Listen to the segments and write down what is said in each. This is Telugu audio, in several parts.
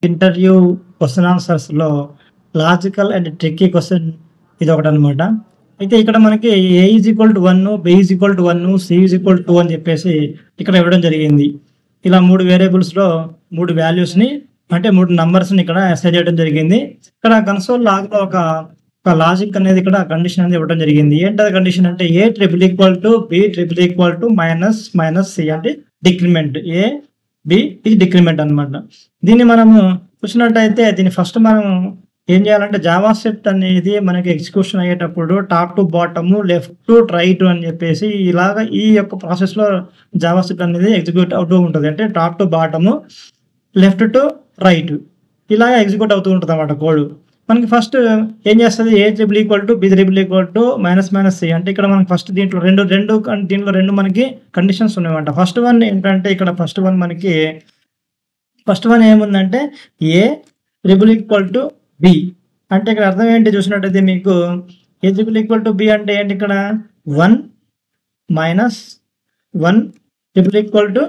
ఇంటర్వ్యూ క్వెషన్ ఆన్సర్స్‌లో లాజికల్ అండ్ ట్రిక్కీ క్వెషన్ ఇదొకటనమాట. అయితే ఇక్కడ మనకి A is equal to 1, B is equal to 1, C is equal to 2 అని చెప్పేసి ఇక్కడ ఇవ్వడం జరిగింది. ఇలా 3 వేరియబుల్స్‌లో 3 వాల్యూస్‌ని అంటే 3 నంబర్స్‌ని ఇక్కడ అసైన్ చేయడం జరిగింది. ఇక్కడ కన్సోల్ లాగ్‌లో ఒక లాజిక్ అనేది ఇక్కడ కండిషన్ అనేది ఇవ్వడం జరిగింది. ఏంటది కండిషన్ అంటే A triple equal to B triple equal to minus minus C అంటే డిక్రిమెంట్. ఏ, బి ఇది డిక్రిమెంట్ అనమాట. దీన్ని మనము చూసినట్టయితే దీన్ని ఫస్ట్ మనం ఏం చేయాలంటే జావా స్క్రిప్ట్ అనేది మనకి ఎగ్జిక్యూషన్ అయ్యేటప్పుడు top to bottom, left to right అని చెప్పేసి ఇలాగ ఈ యొక్క ప్రాసెస్‌లో జావా స్క్రిప్ట్ అనేది ఎగ్జిక్యూట్ అవుతూ ఉంటది. అంటే top to bottom, left to right ఇలాగ ఎగ్జిక్యూట్ అవుతూ ఉంటదన్నమాట కోడ్. మనకి ఫస్ట్ ఏం చేస్తది A triple equal to B triple equal to minus minus C అంటే ఇక్కడ మనకి ఫస్ట్ దీంట్లో దీంట్లో 2 మనకి కండిషన్స్ ఉన్నాయన్నమాట. ఫస్ట్ వన్ ఏంటంటే ఇక్కడ ఫస్ట్ వన్ ఏముందంటే ఏ ట్రిపుల్ ఈక్వల్ టు బి అంటే ఇక్కడ అర్థం ఏంటి చూసినట్టయితే మీకు ఏ ట్రిపుల్ ఈక్వల్ టు బి అంటే ఏంటి ఇక్కడ 1 మైనస్ 1 ట్రిపుల్ ఈక్వల్ టు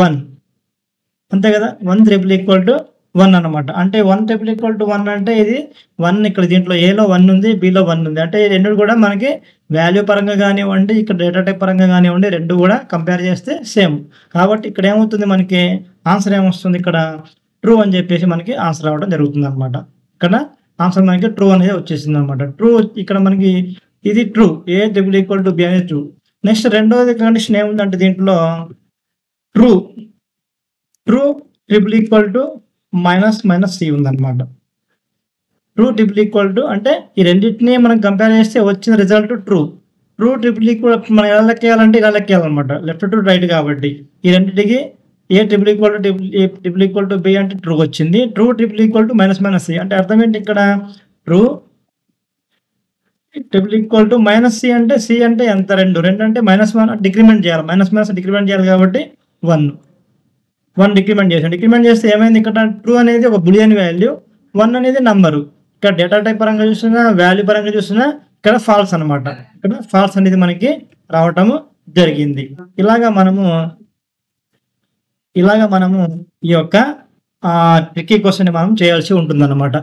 1 అంతే కదా. 1 ట్రిపుల్ ఈక్వల్ టు 1 అనమాట. అంటే 1 ట్రిపుల్ ఈక్వల్ టు 1 అంటే ఇది 1 ఇక్కడ దీంట్లో ఏలో 1 ఉంది, బిలో 1 ఉంది. అంటే ఈ రెండు కూడా మనకి వాల్యూ పరంగా కానివ్వండి, ఇక్కడ డేటా టైప్ పరంగా కానివ్వండి, రెండు కూడా కంపేర్ చేస్తే సేమ్. కాబట్టి ఇక్కడ ఏమవుతుంది మనకి ఆన్సర్ ఏమొస్తుంది ఇక్కడ ట్రూ అని చెప్పేసి మనకి ఆన్సర్ రావడం జరుగుతుంది అనమాట. ఇక్కడ ఆన్సర్ మనకి ట్రూ అనేది వచ్చేసింది అనమాట. ట్రూ ఇక్కడ మనకి ఇది true. A triple equal to B అనేది ట్రూ. నెక్స్ట్ రెండోది కండిషన్ ఏముందంటే దీంట్లో true triple equal to minus minus C ఉందన్నమాట. ట్రూ ట్రిపుల్ ఈక్వల్ టు అంటే ఈ రెండింటిని మనం కంపేర్ చేస్తే వచ్చిన result true. True triple equal మనం ఎలా లెక్కేయాలంటే ఇలా లెక్కేయాలన్నమాట, లెఫ్ట్ టు రైట్ కాబట్టి. ఈ రెండింటికి A triple equal to triple equal to B అంటే ట్రూ వచ్చింది. True triple equal to minus minus C అంటే అర్థం ఏంటి ఇక్కడ true triple equal to minus C అంటే సి అంటే ఎంత 2 అంటే -1 డిక్రిమెంట్ చేయాలి. మైనస్ డిక్రిమెంట్ చేయాలి కాబట్టి 1 డిక్రిమెంట్ చేసాం. డిక్రిమెంట్ చేస్తే ఏమైంది ఇక్కడ ట్రూ అనేది ఒక బులియన్ వాల్యూ, 1 అనేది నంబరు. ఇక్కడ డేటా టైప్ పరంగా చూసినా, వాల్యూ పరంగా చూసినా ఇక్కడ ఫాల్స్ అనమాట. ఇక్కడ ఫాల్స్ అనేది మనకి రావటము జరిగింది. ఇలాగా మనము ఈ యొక్క ట్రిక్కీ క్వెషన్ మనం చేయాల్సి ఉంటుందన్నమాట.